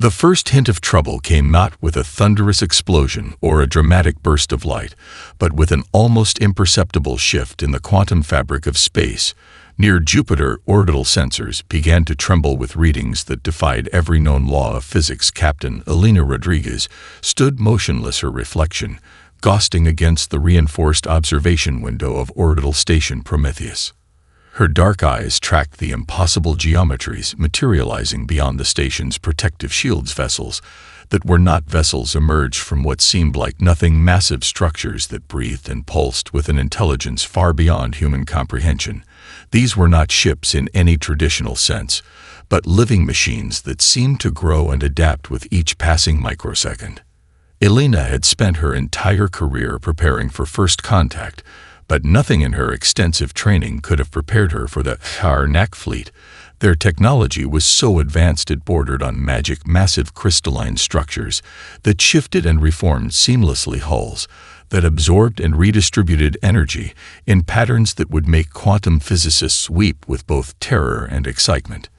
The first hint of trouble came not with a thunderous explosion or a dramatic burst of light, but with an almost imperceptible shift in the quantum fabric of space. Near Jupiter, orbital sensors began to tremble with readings that defied every known law of physics. Captain Elena Rodriguez stood motionless, her reflection ghosting against the reinforced observation window of orbital station Prometheus. Her dark eyes tracked the impossible geometries materializing beyond the station's protective shields. Vessels that were not vessels emerged from what seemed like nothing, massive structures that breathed and pulsed with an intelligence far beyond human comprehension. These were not ships in any traditional sense, but living machines that seemed to grow and adapt with each passing microsecond. Elena had spent her entire career preparing for first contact, but nothing in her extensive training could have prepared her for the HFY fleet. Their technology was so advanced it bordered on magic, massive crystalline structures that shifted and reformed seamlessly, hulls that absorbed and redistributed energy in patterns that would make quantum physicists weep with both terror and excitement.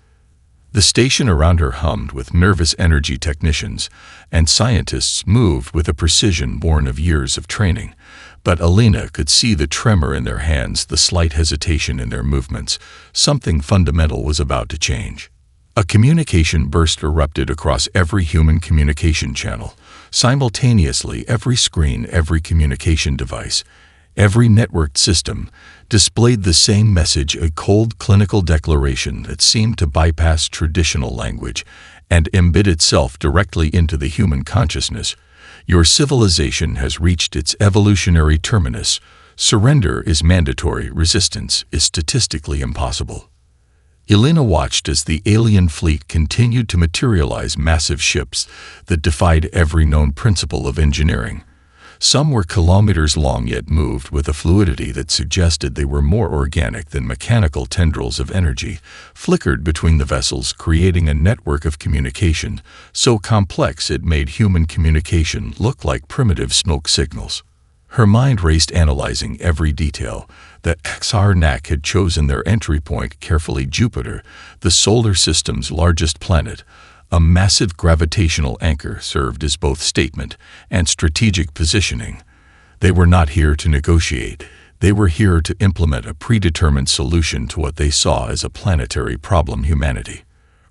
The station around her hummed with nervous energy. Technicians and scientists moved with a precision born of years of training, but Elena could see the tremor in their hands, the slight hesitation in their movements. Something fundamental was about to change. A communication burst erupted across every human communication channel. Simultaneously, every screen, every communication device, every networked system displayed the same message, a cold clinical declaration that seemed to bypass traditional language and embed itself directly into the human consciousness. Your civilization has reached its evolutionary terminus. Surrender is mandatory. Resistance is statistically impossible. Elena watched as the alien fleet continued to materialize, massive ships that defied every known principle of engineering. Some were kilometers long, yet moved with a fluidity that suggested they were more organic than mechanical. Tendrils of energy flickered between the vessels, creating a network of communication so complex it made human communication look like primitive smoke signals. Her mind raced, analyzing every detail. The HFY had chosen their entry point carefully. Jupiter, the solar system's largest planet, a massive gravitational anchor, served as both statement and strategic positioning. They were not here to negotiate. They were here to implement a predetermined solution to what they saw as a planetary problem: humanity.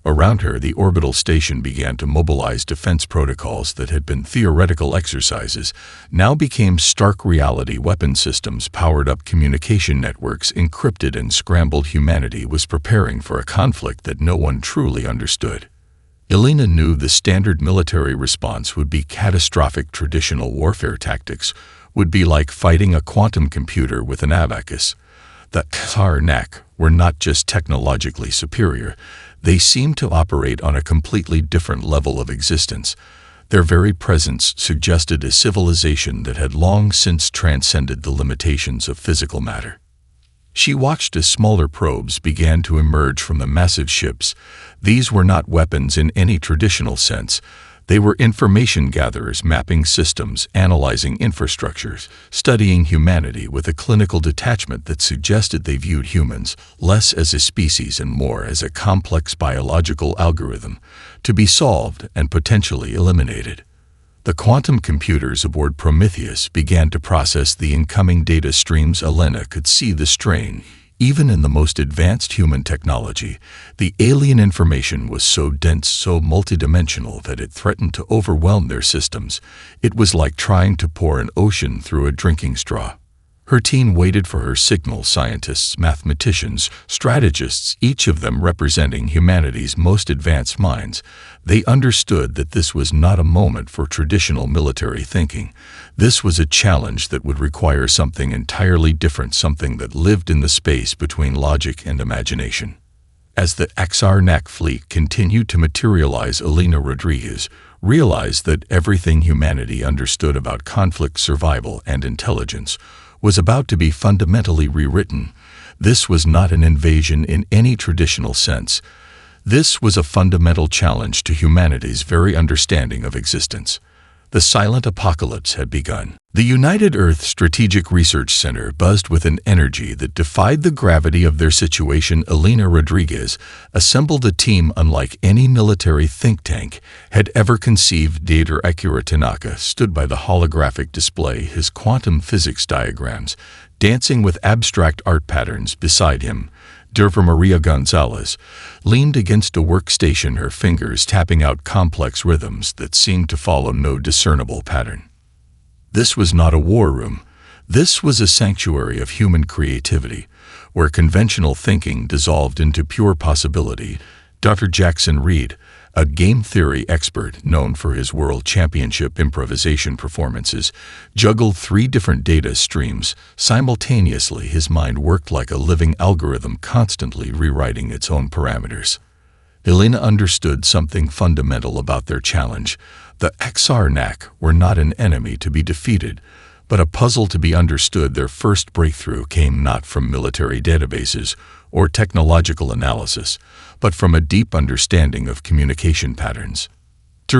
Around her, the orbital station began to mobilize defense protocols that had been theoretical exercises, now became stark reality. Weapon systems powered up, communication networks encrypted and scrambled. Humanity was preparing for a conflict that no one truly understood. Elena knew the standard military response would be catastrophic. Traditional warfare tactics would be like fighting a quantum computer with an abacus. The HFY were not just technologically superior, they seemed to operate on a completely different level of existence. Their very presence suggested a civilization that had long since transcended the limitations of physical matter. She watched as smaller probes began to emerge from the massive ships. These were not weapons in any traditional sense. They were information gatherers, mapping systems, analyzing infrastructures, studying humanity with a clinical detachment that suggested they viewed humans less as a species and more as a complex biological algorithm to be solved and potentially eliminated. The quantum computers aboard Prometheus began to process the incoming data streams. Elena could see the strain. Even in the most advanced human technology, the alien information was so dense, so multidimensional that it threatened to overwhelm their systems. It was like trying to pour an ocean through a drinking straw. Her team waited for her signal: scientists, mathematicians, strategists, each of them representing humanity's most advanced minds. They understood that this was not a moment for traditional military thinking. This was a challenge that would require something entirely different, something that lived in the space between logic and imagination. As the HFY fleet continued to materialize, Elena Rodriguez realized that everything humanity understood about conflict, survival, and intelligence was about to be fundamentally rewritten. This was not an invasion in any traditional sense. This was a fundamental challenge to humanity's very understanding of existence. The silent apocalypse had begun. The United Earth Strategic Research Center buzzed with an energy that defied the gravity of their situation. Elena Rodriguez assembled a team unlike any military think tank had ever conceived. Dr. Akira Tanaka stood by the holographic display, his quantum physics diagrams dancing with abstract art patterns beside him. Dr. Maria Gonzalez leaned against a workstation, her fingers tapping out complex rhythms that seemed to follow no discernible pattern. This was not a war room. This was a sanctuary of human creativity, where conventional thinking dissolved into pure possibility. Dr. Jackson Reed, a game theory expert known for his world championship improvisation performances, juggled 3 different data streams simultaneously. His mind worked like a living algorithm, constantly rewriting its own parameters. Elena understood something fundamental about their challenge. The XRNAC were not an enemy to be defeated, but a puzzle to be understood. Their first breakthrough came not from military databases or technological analysis, but from a deep understanding of communication patterns.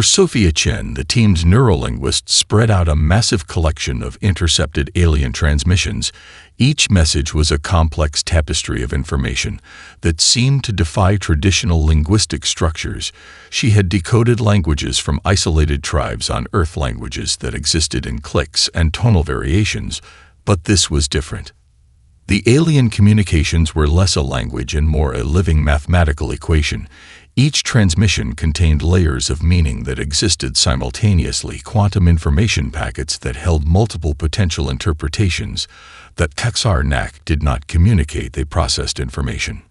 Sophia Chen, the team's neurolinguist, spread out a massive collection of intercepted alien transmissions. Each message was a complex tapestry of information that seemed to defy traditional linguistic structures. She had decoded languages from isolated tribes on Earth, languages that existed in clicks and tonal variations, but this was different. The alien communications were less a language and more a living mathematical equation. Each transmission contained layers of meaning that existed simultaneously, quantum information packets that held multiple potential interpretations. That XRNAC did not communicate, they processed information.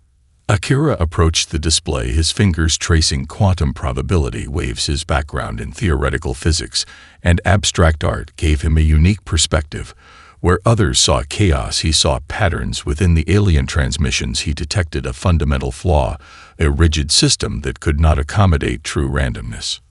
Akira approached the display, his fingers tracing quantum probability waves. His background in theoretical physics and abstract art gave him a unique perspective. Where others saw chaos, he saw patterns within the alien transmissions. He detected a fundamental flaw, a rigid system that could not accommodate true randomness.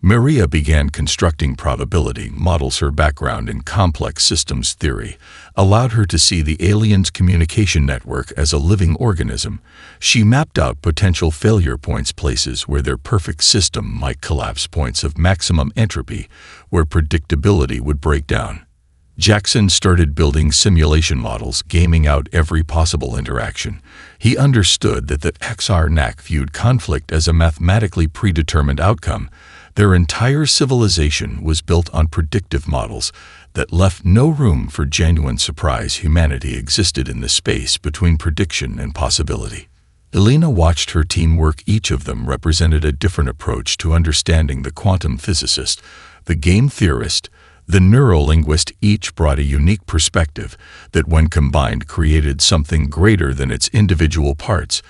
Maria began constructing probability models. Her background in complex systems theory allowed her to see the aliens' communication network as a living organism. She mapped out potential failure points, places where their perfect system might collapse, points of maximum entropy, where predictability would break down. Jackson started building simulation models, gaming out every possible interaction. He understood that the XRNAC viewed conflict as a mathematically predetermined outcome. Their entire civilization was built on predictive models that left no room for genuine surprise. Humanity existed in the space between prediction and possibility. Elena watched her team work. Each of them represented a different approach to understanding. The quantum physicist, the game theorist, the neurolinguist, each brought a unique perspective that, when combined, created something greater than its individual parts.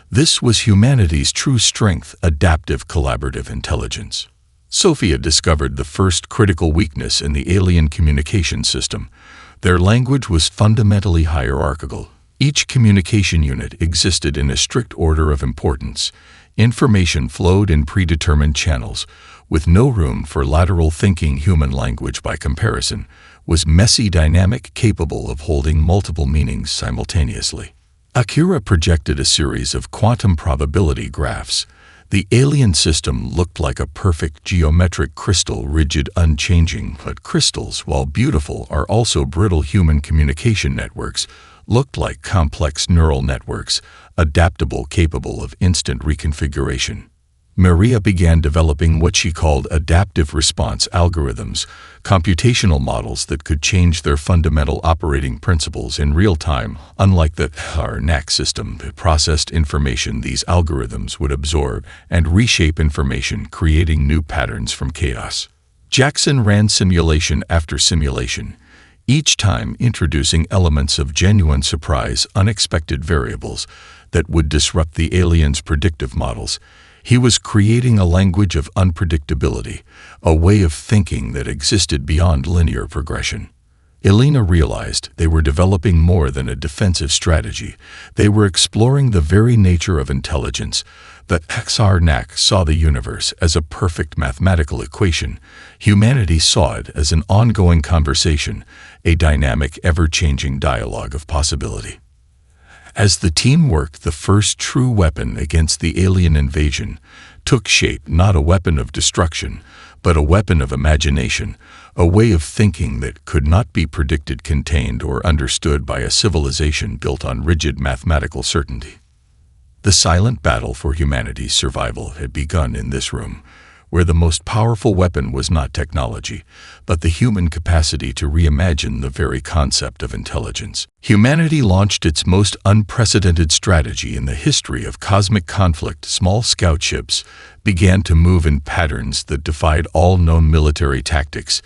This was humanity's true strength: adaptive collaborative intelligence. Sophia discovered the first critical weakness in the alien communication system. Their language was fundamentally hierarchical. Each communication unit existed in a strict order of importance. Information flowed in predetermined channels, with no room for lateral thinking. Human language, by comparison, was messy, dynamic, capable of holding multiple meanings simultaneously. Akira projected a series of quantum probability graphs. The alien system looked like a perfect geometric crystal, rigid, unchanging. But crystals, while beautiful, are also brittle. Human communication networks looked like complex neural networks, adaptable, capable of instant reconfiguration. Maria began developing what she called adaptive response algorithms, computational models that could change their fundamental operating principles in real time. Unlike the XRNAC system that processed information, these algorithms would absorb and reshape information, creating new patterns from chaos. Jackson ran simulation after simulation, each time introducing elements of genuine surprise, unexpected variables that would disrupt the aliens' predictive models. He was creating a language of unpredictability, a way of thinking that existed beyond linear progression. Elena realized they were developing more than a defensive strategy. They were exploring the very nature of intelligence. The XRNAC saw the universe as a perfect mathematical equation. Humanity saw it as an ongoing conversation, a dynamic, ever-changing dialogue of possibility. As the team worked the first true weapon against the alien invasion, took shape not a weapon of destruction, but a weapon of imagination, a way of thinking that could not be predicted, contained, or understood by a civilization built on rigid mathematical certainty. The silent battle for humanity's survival had begun in this room, where the most powerful weapon was not technology, but the human capacity to reimagine the very concept of intelligence. Humanity launched its most unprecedented strategy in the history of cosmic conflict. Small scout ships began to move in patterns that defied all known military tactics.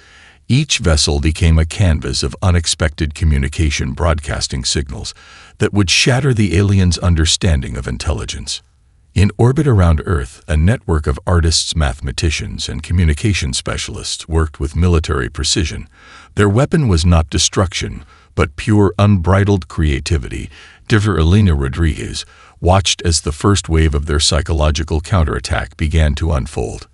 Each vessel became a canvas of unexpected communication, broadcasting signals that would shatter the aliens' understanding of intelligence. In orbit around Earth, a network of artists, mathematicians, and communication specialists worked with military precision. Their weapon was not destruction, but pure, unbridled creativity. Diver Elena Rodriguez watched as the first wave of their psychological counterattack began to unfold.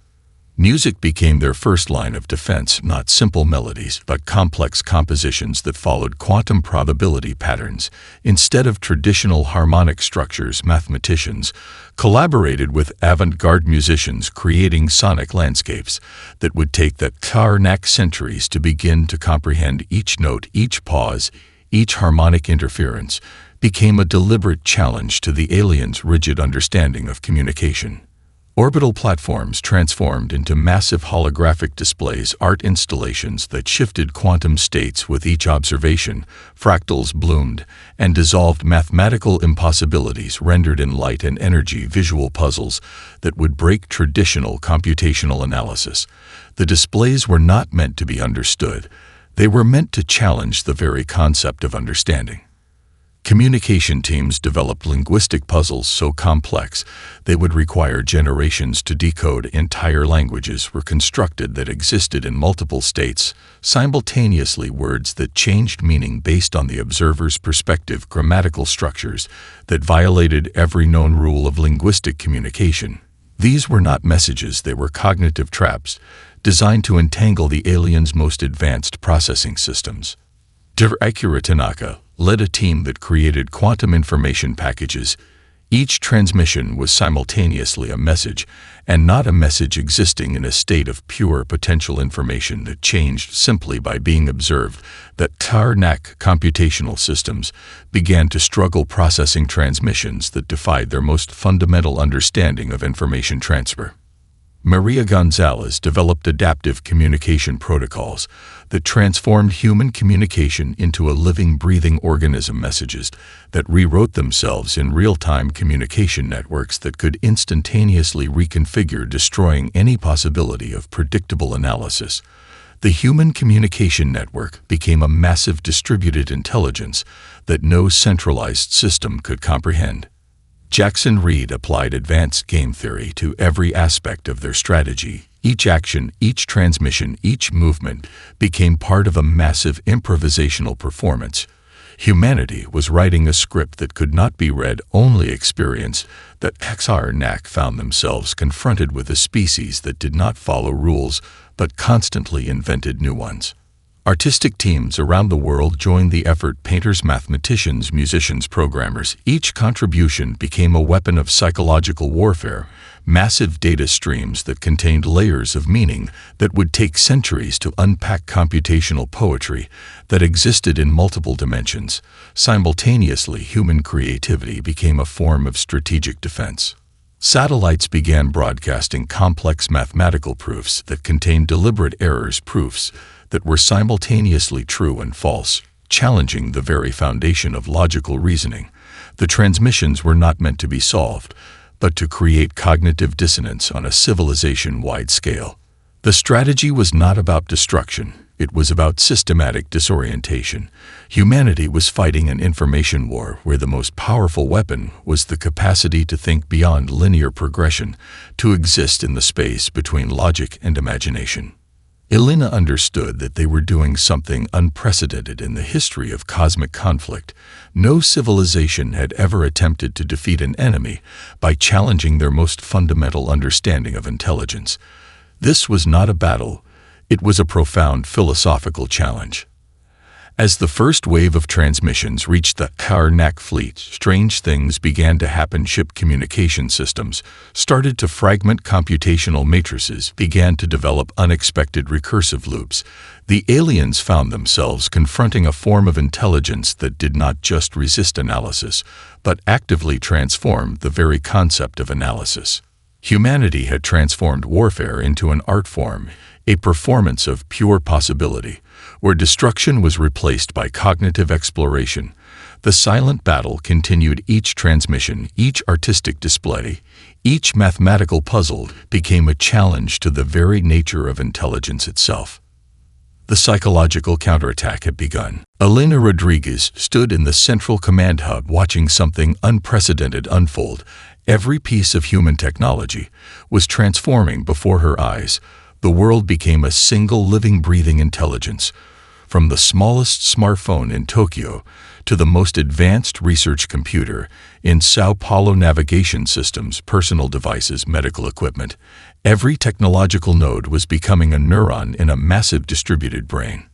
Music became their first line of defense, not simple melodies, but complex compositions that followed quantum probability patterns. Instead of traditional harmonic structures, mathematicians collaborated with avant-garde musicians, creating sonic landscapes that would take the Karnak centuries to begin to comprehend. Each note, each pause, each harmonic interference became a deliberate challenge to the aliens' rigid understanding of communication. Orbital platforms transformed into massive holographic displays, art installations that shifted quantum states with each observation. Fractals bloomed and dissolved, mathematical impossibilities rendered in light and energy, visual puzzles that would break traditional computational analysis. The displays were not meant to be understood. They were meant to challenge the very concept of understanding. Communication teams developed linguistic puzzles so complex they would require generations to decode. Entire languages were constructed that existed in multiple states simultaneously, words that changed meaning based on the observer's perspective, grammatical structures that violated every known rule of linguistic communication. These were not messages, they were cognitive traps designed to entangle the aliens' most advanced processing systems. Akira Tanaka led a team that created quantum information packages. Each transmission was simultaneously a message, and not a message existing in a state of pure potential information that changed simply by being observed. That Karnak computational systems began to struggle processing transmissions that defied their most fundamental understanding of information transfer. Maria Gonzalez developed adaptive communication protocols that transformed human communication into a living, breathing organism, messages that rewrote themselves in real-time, communication networks that could instantaneously reconfigure, destroying any possibility of predictable analysis. The human communication network became a massive distributed intelligence that no centralized system could comprehend. Jackson Reed applied advanced game theory to every aspect of their strategy. Each action, each transmission, each movement became part of a massive improvisational performance. Humanity was writing a script that could not be read, only experienced. That Karnak found themselves confronted with a species that did not follow rules, but constantly invented new ones. Artistic teams around the world joined the effort: painters, mathematicians, musicians, programmers. Each contribution became a weapon of psychological warfare, massive data streams that contained layers of meaning that would take centuries to unpack. Computational poetry that existed in multiple dimensions. Simultaneously, human creativity became a form of strategic defense. Satellites began broadcasting complex mathematical proofs that contained deliberate errors, proofs that were simultaneously true and false, challenging the very foundation of logical reasoning. The transmissions were not meant to be solved, but to create cognitive dissonance on a civilization-wide scale. The strategy was not about destruction, it was about systematic disorientation. Humanity was fighting an information war where the most powerful weapon was the capacity to think beyond linear progression, to exist in the space between logic and imagination. Elena understood that they were doing something unprecedented in the history of cosmic conflict. No civilization had ever attempted to defeat an enemy by challenging their most fundamental understanding of intelligence. This was not a battle, it was a profound philosophical challenge. As the first wave of transmissions reached the Karnak fleet, strange things began to happen. Ship communication systems started to fragment. Computational matrices began to develop unexpected recursive loops. The aliens found themselves confronting a form of intelligence that did not just resist analysis, but actively transformed the very concept of analysis. Humanity had transformed warfare into an art form, a performance of pure possibility, where destruction was replaced by cognitive exploration. The silent battle continued. Each transmission, each artistic display, each mathematical puzzle became a challenge to the very nature of intelligence itself. The psychological counterattack had begun. Elena Rodriguez stood in the central command hub watching something unprecedented unfold. Every piece of human technology was transforming before her eyes. The world became a single living, breathing intelligence. From the smallest smartphone in Tokyo to the most advanced research computer in Sao Paulo, navigation systems, personal devices, medical equipment, every technological node was becoming a neuron in a massive distributed brain.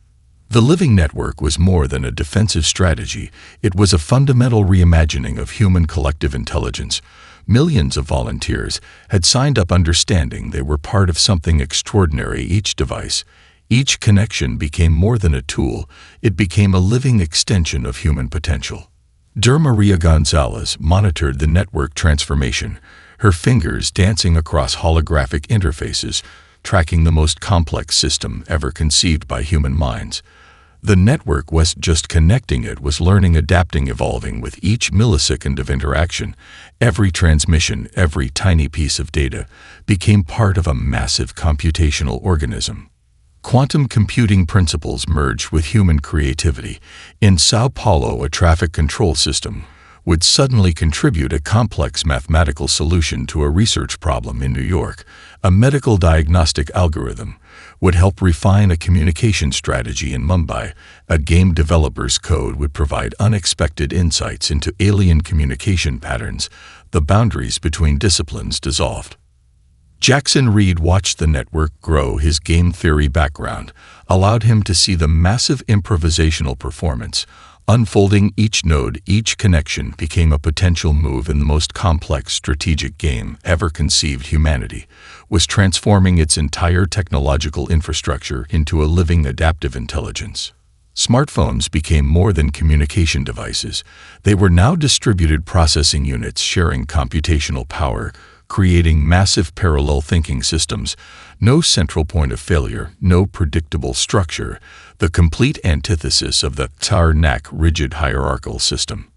The living network was more than a defensive strategy. It was a fundamental reimagining of human collective intelligence. Millions of volunteers had signed up understanding they were part of something extraordinary. Each device, each connection became more than a tool. It became a living extension of human potential. Maria Gonzalez monitored the network transformation, her fingers dancing across holographic interfaces, tracking the most complex system ever conceived by human minds. The network wasn't just connecting, it was learning, adapting, evolving with each millisecond of interaction. Every transmission, every tiny piece of data became part of a massive computational organism. Quantum computing principles merged with human creativity. In Sao Paulo, a traffic control system would suddenly contribute a complex mathematical solution to a research problem. In New York, a medical diagnostic algorithm would help refine a communication strategy. In Mumbai, a game developer's code would provide unexpected insights into alien communication patterns. The boundaries between disciplines dissolved. Jackson Reed watched the network grow. His game theory background allowed him to see the massive improvisational performance unfolding. Each node, each connection became a potential move in the most complex strategic game ever conceived. Humanity was transforming its entire technological infrastructure into a living, adaptive intelligence. Smartphones became more than communication devices. They were now distributed processing units sharing computational power, creating massive parallel thinking systems. No central point of failure, no predictable structure, the complete antithesis of the Karnak rigid hierarchical system.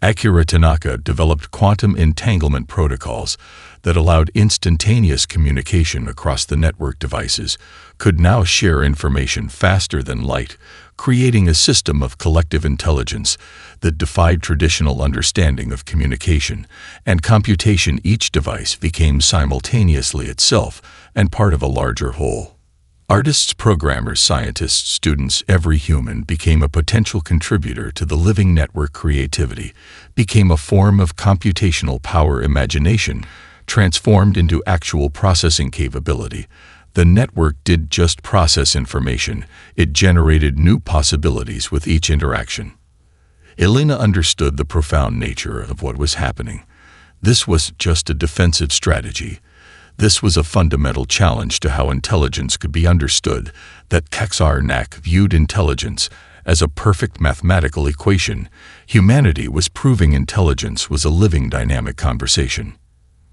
Akira Tanaka developed quantum entanglement protocols that allowed instantaneous communication across the network. Devices could now share information faster than light, creating a system of collective intelligence that defied traditional understanding of communication and computation. Each device became simultaneously itself and part of a larger whole. Artists, programmers, scientists, students, every human became a potential contributor to the living network. Creativity became a form of computational power. Imagination transformed into actual processing capability. The network did just process information, it generated new possibilities with each interaction. Elena understood the profound nature of what was happening. This was just a defensive strategy. This was a fundamental challenge to how intelligence could be understood. That Karnak viewed intelligence as a perfect mathematical equation. Humanity was proving intelligence was a living, dynamic conversation.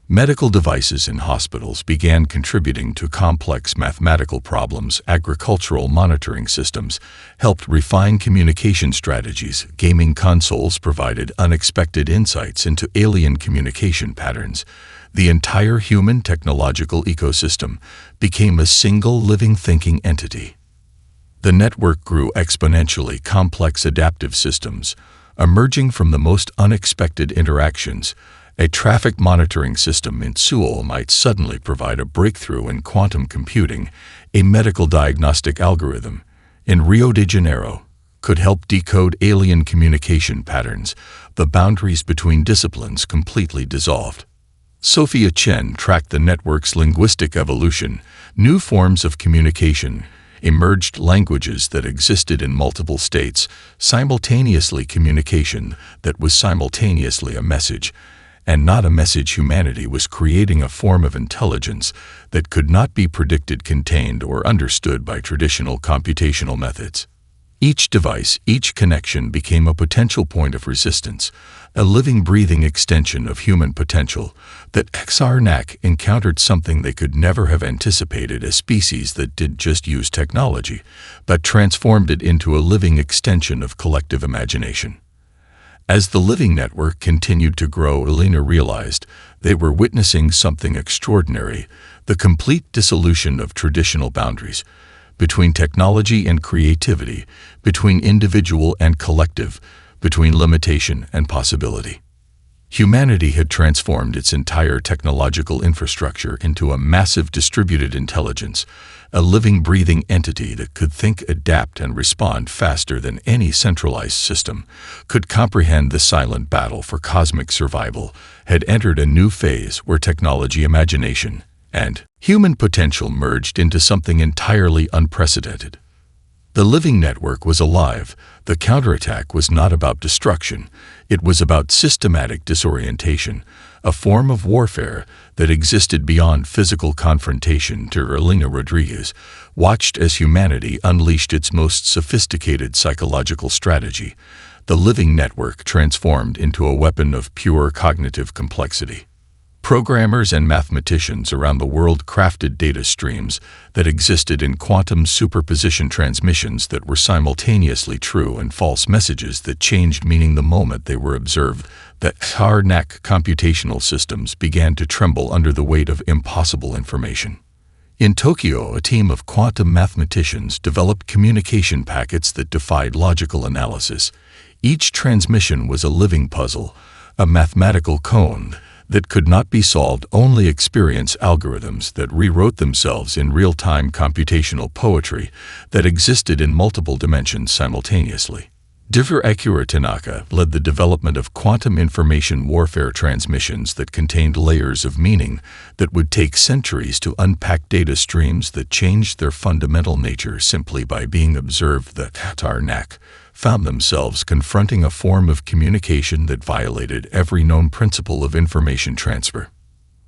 Medical devices in hospitals began contributing to complex mathematical problems. Agricultural monitoring systems helped refine communication strategies. Gaming consoles provided unexpected insights into alien communication patterns. The entire human technological ecosystem became a single living thinking entity. The network grew exponentially. Complex adaptive systems emerging from the most unexpected interactions. A traffic monitoring system in Seoul might suddenly provide a breakthrough in quantum computing. A medical diagnostic algorithm in Rio de Janeiro could help decode alien communication patterns. The boundaries between disciplines completely dissolved. Sophia Chen tracked the network's linguistic evolution. New forms of communication emerged languages that existed in multiple states, simultaneously communication that was simultaneously a message, and not a message. Humanity was creating a form of intelligence that could not be predicted, contained, or understood by traditional computational methods. Each device, each connection became a potential point of resistance, a living, breathing extension of human potential. That XRNAC encountered something they could never have anticipated, a species that didn't just use technology, but transformed it into a living extension of collective imagination. As the living network continued to grow, Elena realized they were witnessing something extraordinary, the complete dissolution of traditional boundaries between technology and creativity, between individual and collective, between limitation and possibility. Humanity had transformed its entire technological infrastructure into a massive distributed intelligence, a living, breathing entity that could think, adapt, and respond faster than any centralized system, could comprehend the silent battle for cosmic survival, had entered a new phase where technology, imagination, and human potential merged into something entirely unprecedented. The living network was alive. The counterattack was not about destruction. It was about systematic disorientation, a form of warfare that existed beyond physical confrontation. Elena Rodriguez watched as humanity unleashed its most sophisticated psychological strategy. The living network transformed into a weapon of pure cognitive complexity. Programmers and mathematicians around the world crafted data streams that existed in quantum superposition, transmissions that were simultaneously true and false, messages that changed meaning the moment they were observed. The XRNAC computational systems began to tremble under the weight of impossible information. In Tokyo, a team of quantum mathematicians developed communication packets that defied logical analysis. Each transmission was a living puzzle, a mathematical cone that could not be solved, only experience algorithms that rewrote themselves in real-time computational poetry that existed in multiple dimensions simultaneously. Akira Tanaka led the development of quantum information warfare transmissions that contained layers of meaning that would take centuries to unpack, data streams that changed their fundamental nature simply by being observed. The XRNAC found themselves confronting a form of communication that violated every known principle of information transfer.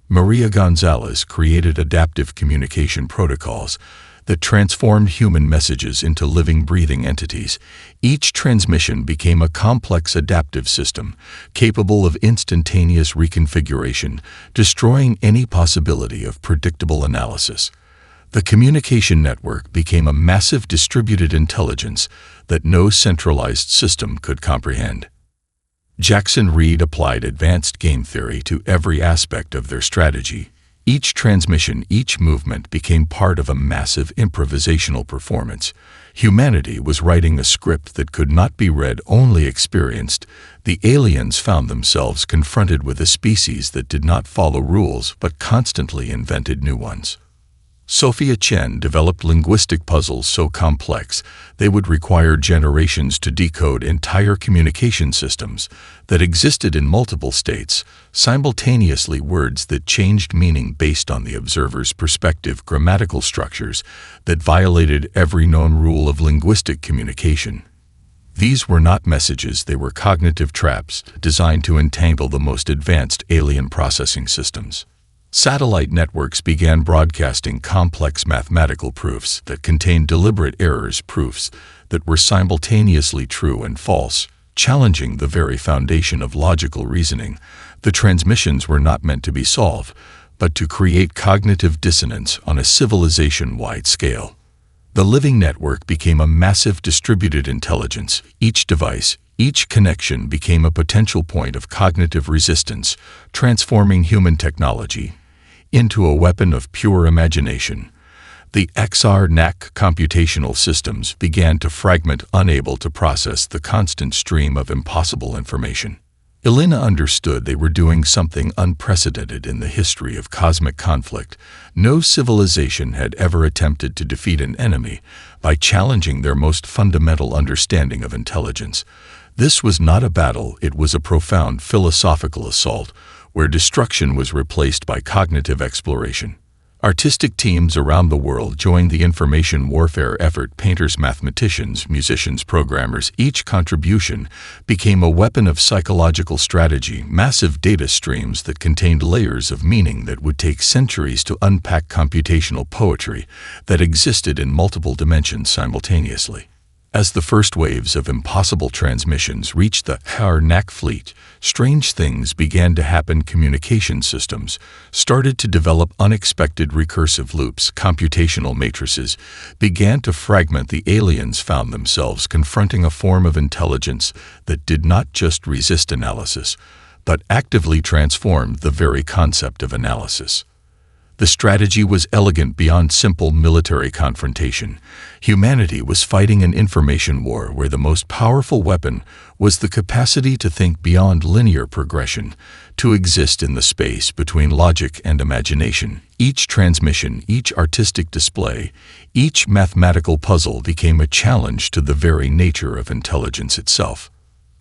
Maria Gonzalez created adaptive communication protocols that transformed human messages into living, breathing entities. Each transmission became a complex adaptive system, capable of instantaneous reconfiguration, destroying any possibility of predictable analysis. The communication network became a massive distributed intelligence that no centralized system could comprehend. Jackson Reed applied advanced game theory to every aspect of their strategy. Each transmission, each movement became part of a massive improvisational performance. Humanity was writing a script that could not be read, only experienced. The aliens found themselves confronted with a species that did not follow rules but constantly invented new ones. Sophia Chen developed linguistic puzzles so complex they would require generations to decode entire communication systems that existed in multiple states, simultaneously, words that changed meaning based on the observer's perspective, grammatical structures that violated every known rule of linguistic communication. These were not messages, they were cognitive traps designed to entangle the most advanced alien processing systems. Satellite networks began broadcasting complex mathematical proofs that contained deliberate errors, proofs that were simultaneously true and false, challenging the very foundation of logical reasoning. The transmissions were not meant to be solved, but to create cognitive dissonance on a civilization-wide scale. The living network became a massive distributed intelligence. Each device, each connection became a potential point of cognitive resistance, transforming human technology into a weapon of pure imagination. The XRNAC computational systems began to fragment, unable to process the constant stream of impossible information. Elena understood they were doing something unprecedented in the history of cosmic conflict. No civilization had ever attempted to defeat an enemy by challenging their most fundamental understanding of intelligence. This was not a battle, it was a profound philosophical assault, where destruction was replaced by cognitive exploration. Artistic teams around the world joined the information warfare effort. Painters, mathematicians, musicians, programmers. Each contribution became a weapon of psychological strategy, massive data streams that contained layers of meaning that would take centuries to unpack. Computational poetry that existed in multiple dimensions simultaneously. As the first waves of impossible transmissions reached the HFY fleet, strange things began to happen. Communication systems started to develop unexpected recursive loops. Computational matrices began to fragment. The aliens found themselves confronting a form of intelligence that did not just resist analysis, but actively transformed the very concept of analysis. The strategy was elegant beyond simple military confrontation. Humanity was fighting an information war where the most powerful weapon was the capacity to think beyond linear progression, to exist in the space between logic and imagination. Each transmission, each artistic display, each mathematical puzzle became a challenge to the very nature of intelligence itself.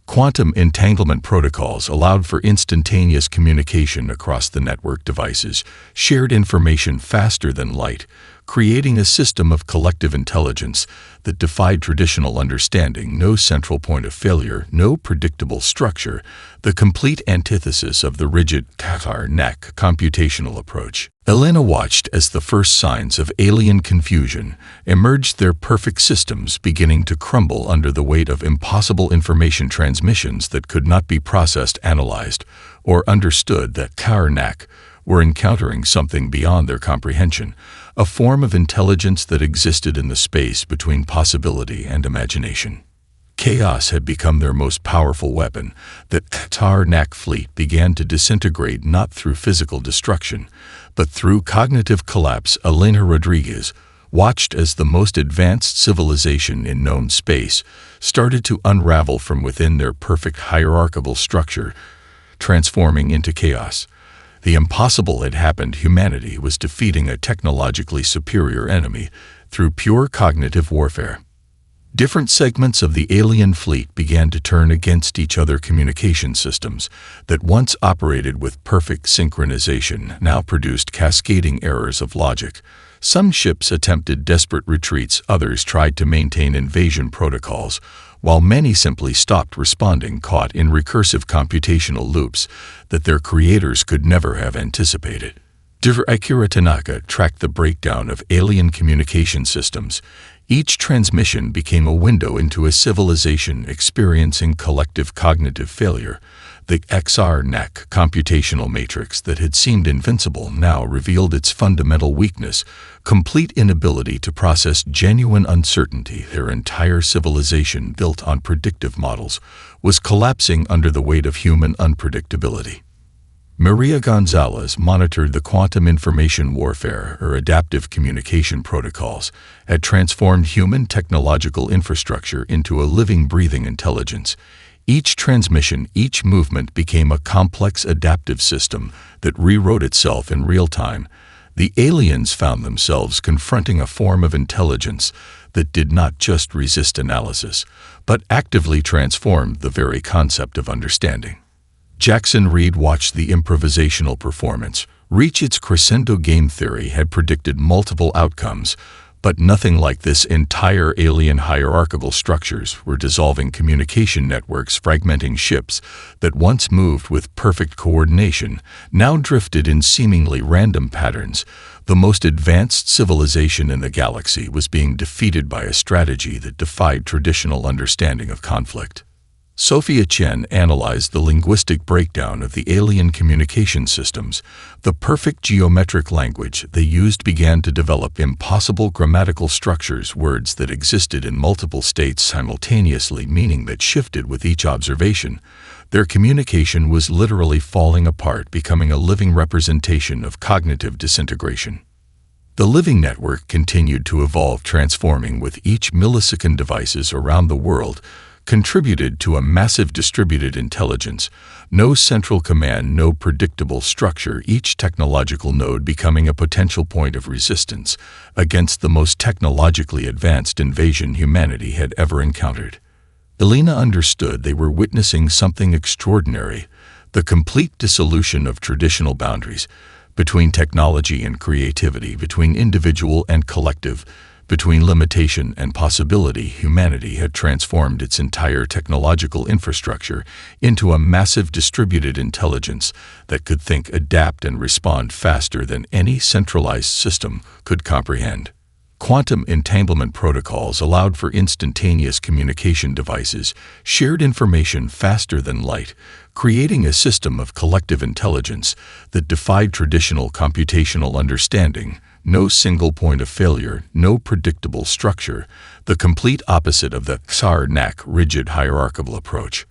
Quantum entanglement protocols allowed for instantaneous communication across the network devices, shared information faster than light, creating a system of collective intelligence that defied traditional understanding. No central point of failure, no predictable structure, the complete antithesis of the rigid HFY computational approach. Elena watched as the first signs of alien confusion emerged, their perfect systems beginning to crumble under the weight of impossible information transmissions that could not be processed, analyzed, or understood. That HFY were encountering something beyond their comprehension, a form of intelligence that existed in the space between possibility and imagination. Chaos had become their most powerful weapon. The HFY fleet began to disintegrate not through physical destruction, but through cognitive collapse. Elena Rodriguez watched as the most advanced civilization in known space started to unravel from within their perfect hierarchical structure, transforming into chaos. The impossible had happened. Humanity was defeating a technologically superior enemy through pure cognitive warfare. Different segments of the alien fleet began to turn against each other. Communication systems that once operated with perfect synchronization now produced cascading errors of logic. Some ships attempted desperate retreats, others tried to maintain invasion protocols, while many simply stopped responding, caught in recursive computational loops that their creators could never have anticipated. Dr. Akira Tanaka tracked the breakdown of alien communication systems. Each transmission became a window into a civilization experiencing collective cognitive failure. The HFY computational matrix that had seemed invincible now revealed its fundamental weakness, complete inability to process genuine uncertainty. Their entire civilization, built on predictive models, was collapsing under the weight of human unpredictability. Maria Gonzalez monitored the quantum information warfare. Her adaptive communication protocols had transformed human technological infrastructure into a living, breathing intelligence. Each transmission, each movement became a complex adaptive system that rewrote itself in real time. The aliens found themselves confronting a form of intelligence that did not just resist analysis, but actively transformed the very concept of understanding. Jackson Reed watched the improvisational performance reach its crescendo. Game theory had predicted multiple outcomes, but nothing like this. Entire alien hierarchical structures were dissolving, communication networks fragmenting. Ships that once moved with perfect coordination now drifted in seemingly random patterns. The most advanced civilization in the galaxy was being defeated by a strategy that defied traditional understanding of conflict. Sophia Chen analyzed the linguistic breakdown of the alien communication systems. The perfect geometric language they used began to develop impossible grammatical structures, words that existed in multiple states simultaneously, meaning that shifted with each observation. Their communication was literally falling apart, becoming a living representation of cognitive disintegration. The living network continued to evolve, transforming with each millisecond. Devices around the world contributed to a massive distributed intelligence. No central command, no predictable structure, each technological node becoming a potential point of resistance against the most technologically advanced invasion humanity had ever encountered. Elena understood they were witnessing something extraordinary, the complete dissolution of traditional boundaries. between technology and creativity, between individual and collective, between limitation and possibility. Humanity had transformed its entire technological infrastructure into a massive distributed intelligence that could think, adapt, and respond faster than any centralized system could comprehend. Quantum entanglement protocols allowed for instantaneous communication devices, shared information faster than light, creating a system of collective intelligence that defied traditional computational understanding. No single point of failure, no predictable structure, the complete opposite of the XR-NAC rigid hierarchical approach.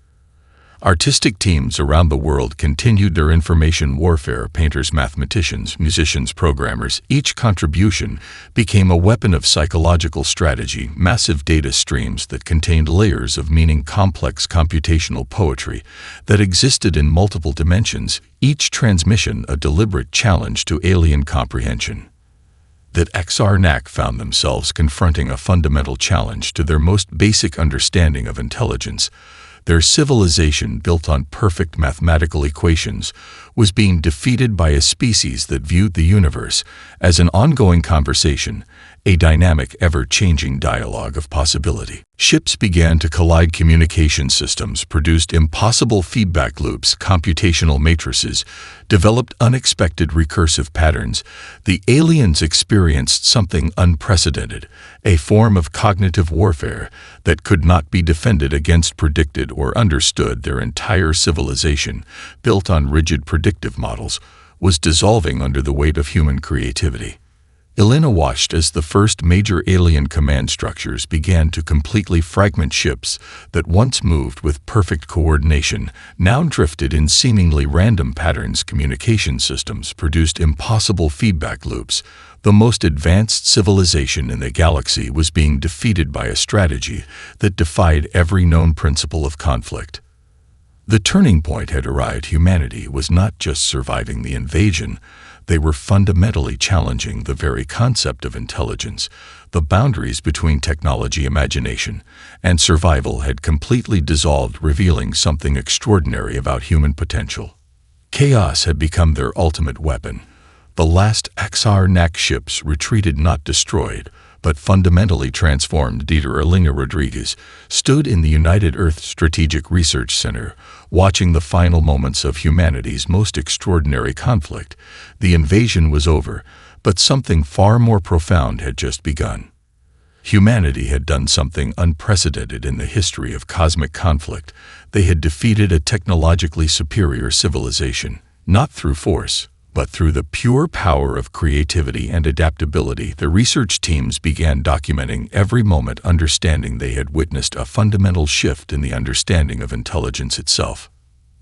Artistic teams around the world continued their information warfare. Painters, mathematicians, musicians, programmers. Each contribution became a weapon of psychological strategy, massive data streams that contained layers of meaning, complex computational poetry that existed in multiple dimensions, each transmission a deliberate challenge to alien comprehension. That XR-NAC found themselves confronting a fundamental challenge to their most basic understanding of intelligence. Their civilization, built on perfect mathematical equations, was being defeated by a species that viewed the universe as an ongoing conversation, a dynamic, ever-changing dialogue of possibility. Ships began to collide. Communication systems produced impossible feedback loops. Computational matrices developed unexpected recursive patterns. The aliens experienced something unprecedented, a form of cognitive warfare that could not be defended against, predicted, or understood. Their entire civilization, built on rigid predictive models, was dissolving under the weight of human creativity. Elena watched as the first major alien command structures began to completely fragment. Ships that once moved with perfect coordination now drifted in seemingly random patterns. Communication systems produced impossible feedback loops. The most advanced civilization in the galaxy was being defeated by a strategy that defied every known principle of conflict. The turning point had arrived. Humanity was not just surviving the invasion, they were fundamentally challenging the very concept of intelligence. The boundaries between technology, imagination, and survival had completely dissolved, revealing something extraordinary about human potential. Chaos had become their ultimate weapon. The last XR-NAC ships retreated, not destroyed, but fundamentally transformed. Dieter Elena Rodriguez stood in the United Earth Strategic Research Center, watching the final moments of humanity's most extraordinary conflict. The invasion was over, but something far more profound had just begun. Humanity had done something unprecedented in the history of cosmic conflict. They had defeated a technologically superior civilization, not through force, but through the pure power of creativity and adaptability. The research teams began documenting every moment, understanding they had witnessed a fundamental shift in the understanding of intelligence itself.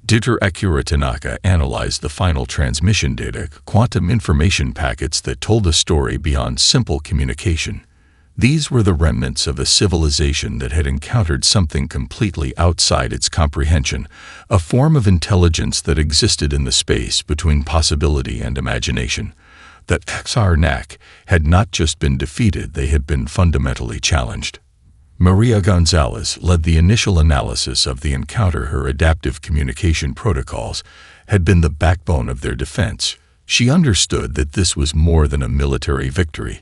Dieter Akira Tanaka analyzed the final transmission data, quantum information packets that told a story beyond simple communication. These were the remnants of a civilization that had encountered something completely outside its comprehension, a form of intelligence that existed in the space between possibility and imagination. That XR-NAC had not just been defeated, they had been fundamentally challenged. Maria Gonzalez led the initial analysis of the encounter. Her adaptive communication protocols had been the backbone of their defense. She understood that this was more than a military victory.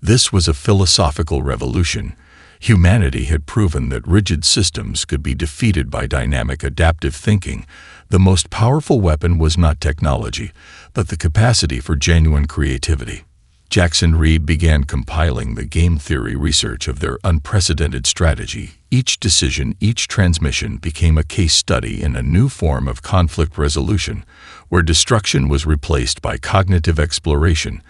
This was a philosophical revolution. Humanity had proven that rigid systems could be defeated by dynamic, adaptive thinking. The most powerful weapon was not technology, but the capacity for genuine creativity. Jackson Reed began compiling the game theory research of their unprecedented strategy. Each decision, each transmission became a case study in a new form of conflict resolution, where destruction was replaced by cognitive exploration.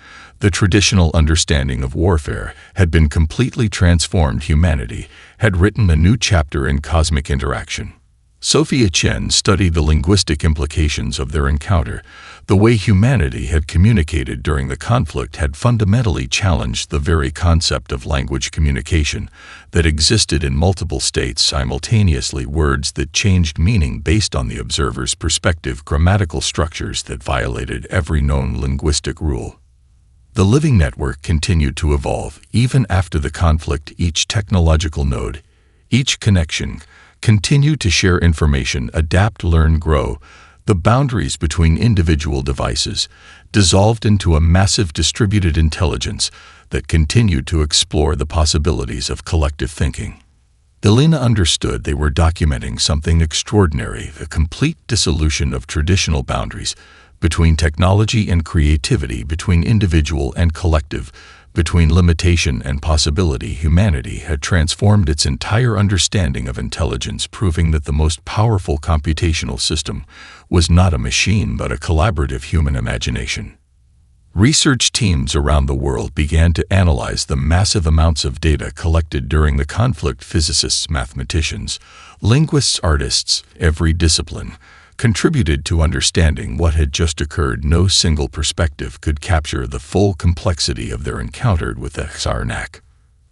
The traditional understanding of warfare had been completely transformed. Humanity had written a new chapter in cosmic interaction. Sophia Chen studied the linguistic implications of their encounter. The way humanity had communicated during the conflict had fundamentally challenged the very concept of language communication that existed in multiple states simultaneously, words that changed meaning based on the observer's perspective, grammatical structures that violated every known linguistic rule. The living network continued to evolve. Even after the conflict, each technological node, each connection, continued to share information, adapt, learn, grow. The boundaries between individual devices dissolved into a massive distributed intelligence that continued to explore the possibilities of collective thinking. Elena understood they were documenting something extraordinary, the complete dissolution of traditional boundaries between technology and creativity, between individual and collective, between limitation and possibility. Humanity had transformed its entire understanding of intelligence, proving that the most powerful computational system was not a machine but a collaborative human imagination. Research teams around the world began to analyze the massive amounts of data collected during the conflict. Physicists, mathematicians, linguists, artists, every discipline contributed to understanding what had just occurred. No single perspective could capture the full complexity of their encounter with the HFY.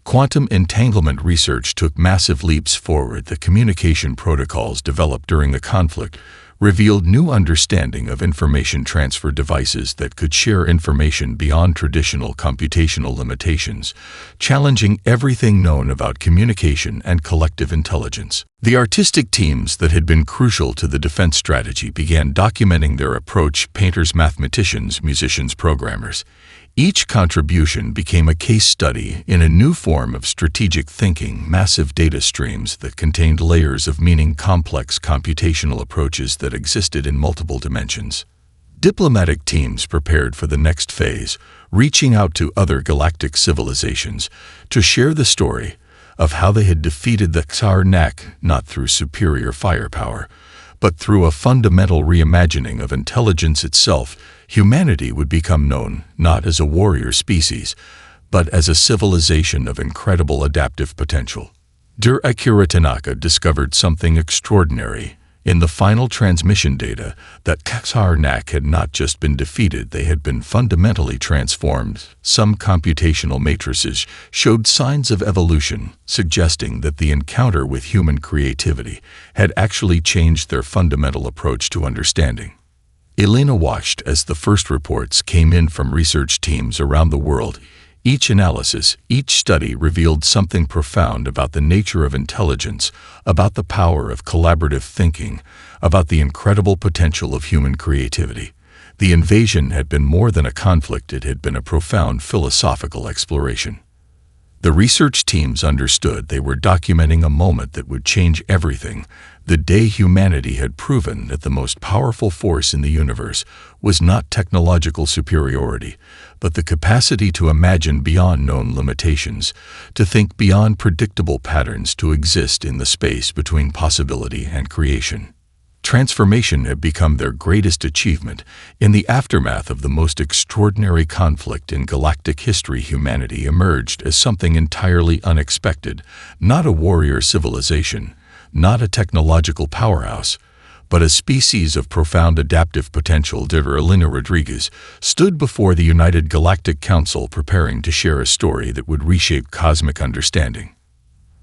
Quantum entanglement research took massive leaps forward. The communication protocols developed during the conflict revealed new understanding of information transfer devices that could share information beyond traditional computational limitations, challenging everything known about communication and collective intelligence. The artistic teams that had been crucial to the defense strategy began documenting their approach: painters, mathematicians, musicians, programmers. Each contribution became a case study in a new form of strategic thinking, massive data streams that contained layers of meaning, complex computational approaches that existed in multiple dimensions. Diplomatic teams prepared for the next phase, reaching out to other galactic civilizations to share the story of how they had defeated the HFY, not through superior firepower, but through a fundamental reimagining of intelligence itself. Humanity would become known not as a warrior species, but as a civilization of incredible adaptive potential. Akira Tanaka discovered something extraordinary in the final transmission data: that HFY had not just been defeated, they had been fundamentally transformed. Some computational matrices showed signs of evolution, suggesting that the encounter with human creativity had actually changed their fundamental approach to understanding. Elena watched as the first reports came in from research teams around the world. Each analysis, each study revealed something profound about the nature of intelligence, about the power of collaborative thinking, about the incredible potential of human creativity. The invasion had been more than a conflict, it had been a profound philosophical exploration. The research teams understood they were documenting a moment that would change everything: the day humanity had proven that the most powerful force in the universe was not technological superiority, but the capacity to imagine beyond known limitations, to think beyond predictable patterns, to exist in the space between possibility and creation. Transformation had become their greatest achievement. In the aftermath of the most extraordinary conflict in galactic history, humanity emerged as something entirely unexpected: not a warrior civilization, not a technological powerhouse, but a species of profound adaptive potential. Elena Rodriguez stood before the United Galactic Council, preparing to share a story that would reshape cosmic understanding.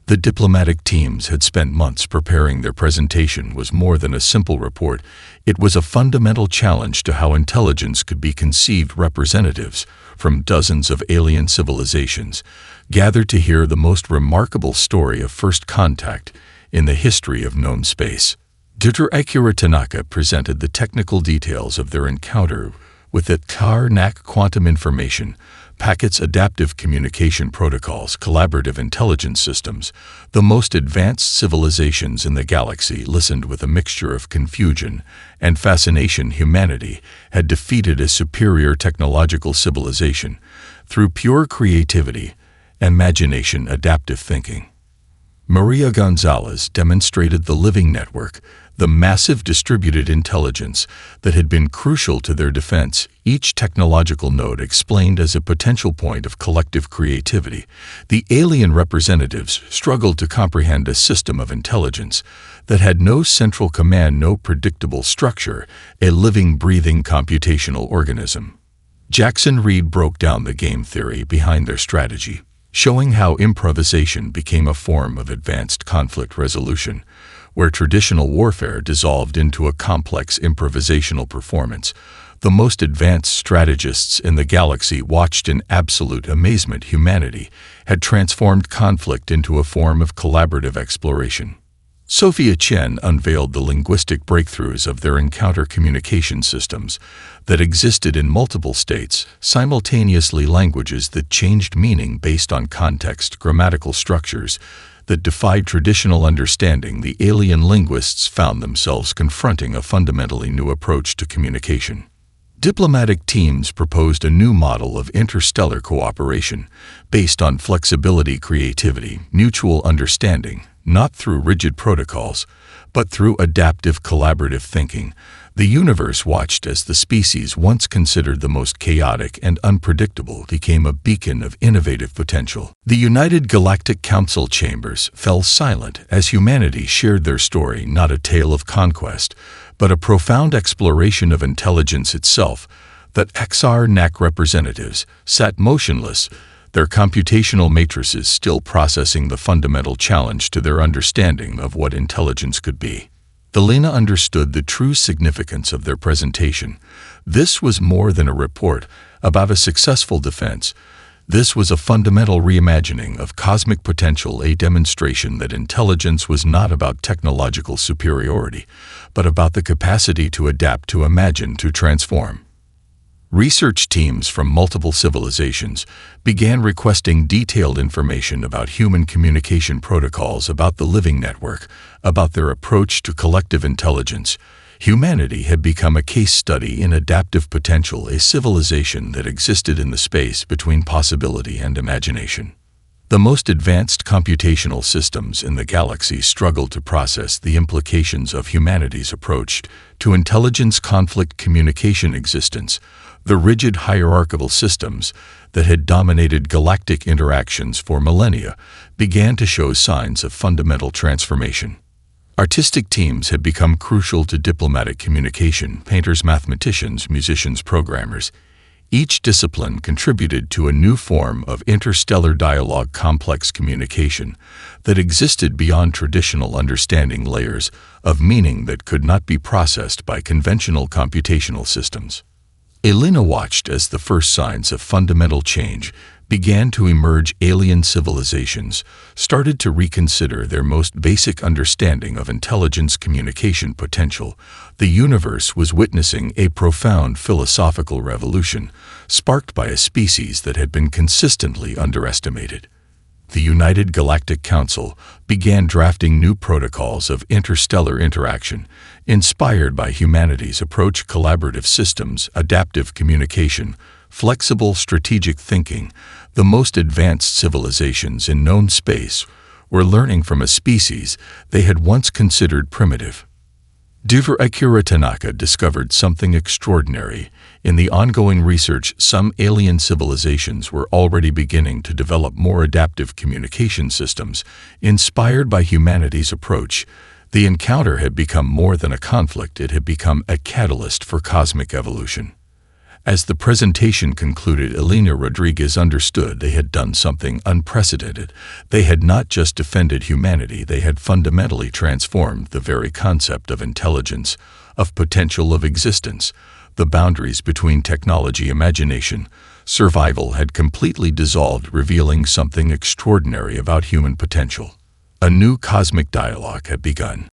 The diplomatic teams had spent months preparing. Their presentation was more than a simple report. It was a fundamental challenge to how intelligence could be conceived. Representatives from dozens of alien civilizations gathered to hear the most remarkable story of first contact in the history of known space. Dr. Akira Tanaka presented the technical details of their encounter with the HFY: quantum information packets, adaptive communication protocols, collaborative intelligence systems. The most advanced civilizations in the galaxy listened with a mixture of confusion and fascination. Humanity had defeated a superior technological civilization through pure creativity, imagination, adaptive thinking. Maria Gonzalez demonstrated the living network, the massive distributed intelligence that had been crucial to their defense. Each technological node explained as a potential point of collective creativity. The alien representatives struggled to comprehend a system of intelligence that had no central command, no predictable structure, a living, breathing computational organism. Jackson Reed broke down the game theory behind their strategy, showing how improvisation became a form of advanced conflict resolution, where traditional warfare dissolved into a complex improvisational performance. The most advanced strategists in the galaxy watched in absolute amazement. Humanity had transformed conflict into a form of collaborative exploration. Sophia Chen unveiled the linguistic breakthroughs of their encounter communication systems that existed in multiple states, simultaneously languages that changed meaning based on context, grammatical structures that defied traditional understanding. The alien linguists found themselves confronting a fundamentally new approach to communication. Diplomatic teams proposed a new model of interstellar cooperation based on flexibility, creativity, mutual understanding, not through rigid protocols, but through adaptive collaborative thinking. The universe watched as the species once considered the most chaotic and unpredictable became a beacon of innovative potential. The United Galactic Council chambers fell silent as humanity shared their story, not a tale of conquest, but a profound exploration of intelligence itself. The XR-NAC representatives sat motionless, their computational matrices still processing the fundamental challenge to their understanding of what intelligence could be. Elena understood the true significance of their presentation. This was more than a report about a successful defense. This was a fundamental reimagining of cosmic potential, a demonstration that intelligence was not about technological superiority, but about the capacity to adapt, to imagine, to transform. Research teams from multiple civilizations began requesting detailed information about human communication protocols, about the living network, about their approach to collective intelligence. Humanity had become a case study in adaptive potential, a civilization that existed in the space between possibility and imagination. The most advanced computational systems in the galaxy struggled to process the implications of humanity's approach to intelligence, conflict, communication, existence. The rigid hierarchical systems that had dominated galactic interactions for millennia began to show signs of fundamental transformation. Artistic teams had become crucial to diplomatic communication: painters, mathematicians, musicians, programmers. Each discipline contributed to a new form of interstellar dialogue, complex communication that existed beyond traditional understanding, layers of meaning that could not be processed by conventional computational systems. Elena watched as the first signs of fundamental change began to emerge. Alien civilizations started to reconsider their most basic understanding of intelligence, communication potential. The universe was witnessing a profound philosophical revolution sparked by a species that had been consistently underestimated. The United Galactic Council began drafting new protocols of interstellar interaction, inspired by humanity's approach: collaborative systems, adaptive communication, flexible strategic thinking. The most advanced civilizations in known space were learning from a species they had once considered primitive. Dr. Akira Tanaka discovered something extraordinary. In the ongoing research, some alien civilizations were already beginning to develop more adaptive communication systems, inspired by humanity's approach. The encounter had become more than a conflict, it had become a catalyst for cosmic evolution. As the presentation concluded, Elena Rodriguez understood they had done something unprecedented. They had not just defended humanity, they had fundamentally transformed the very concept of intelligence, of potential, of existence. The boundaries between technology, imagination, survival had completely dissolved, revealing something extraordinary about human potential. A new cosmic dialogue had begun.